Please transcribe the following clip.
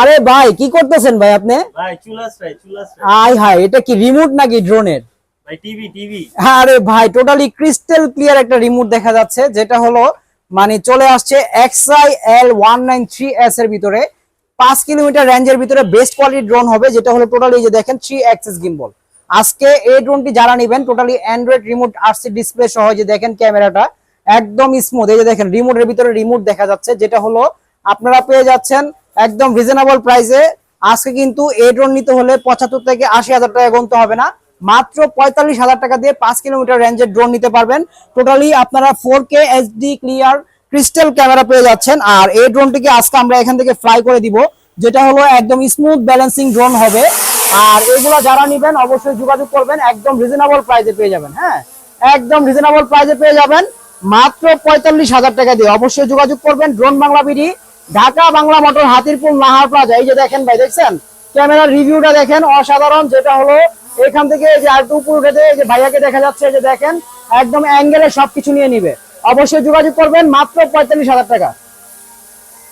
আরে ভাই কি করতেছেন ভাই আপনি? ভাই চুলাস আয় হায়, এটা কি রিমোট নাকি ড্রোনের? ভাই টিভি। আরে ভাই টোটালি ক্রিস্টাল ক্লিয়ার একটা রিমোট দেখা যাচ্ছে, যেটা হলো মানে চলে আসছে XIL193S এর ভিতরে। 5 কিলোমিটার রেঞ্জের ভিতরে বেস্ট কোয়ালিটি ড্রোন হবে, যেটা হলো টোটালি এই যে দেখেন 3 অ্যাক্সিস গিম্বল। আজকে এই ড্রোনটি যারা নেবেন totally Android remote RC display সহ, যে দেখেন ক্যামেরাটা একদম স্মুথ। এই যে দেখেন রিমোটের ভিতরে রিমোট দেখা যাচ্ছে, যেটা হলো আপনারা পেয়ে যাচ্ছেন একদম রিজনেবল প্রাইসে। আজকে কিন্তু এই ড্রোন নিতে হলে 75 থেকে 80 হাজার টাকা গুনতে হবে না, মাত্র 45,000 টাকা দিয়ে 5 কিলোমিটার রেঞ্জের ড্রোন নিতে পারবেন। টোটালি আপনারা 4K HD clear crystal camera পেয়ে যাচ্ছেন। আর এই ড্রোনটিকে আজকে আমরা এখান থেকে ফ্লাই করে দিব, যেটা হলো একদম স্মুথ ব্যালেন্সিং ড্রোন হবে। আর এগুলো যারা নেবেন অবশ্যই যোগাযোগ করবেন, একদম রিজনেবল প্রাইসে পেয়ে যাবেন। হ্যাঁ, একদম রিজনেবল প্রাইসে পেয়ে যাবেন মাত্র 45,000 টাকা দিয়ে। অবশ্যই যোগাযোগ করবেন। Drone Bangla BD, Dhaka Bangla motor, Hatirpool Nahar plaza. এই যে দেখেন ভাই, দেখছেন ক্যামেরার রিভিউটা দেখেন অসাধারণ। যেটা হলো এখান থেকে যে আর উপর উঠে যে ভাইয়াকে দেখা যাচ্ছে, যে দেখেন একদম অ্যাঙ্গেলে সবকিছু নিয়ে নিবে। অবশ্যই যোগাযোগ করবেন মাত্র 45,000 টাকা।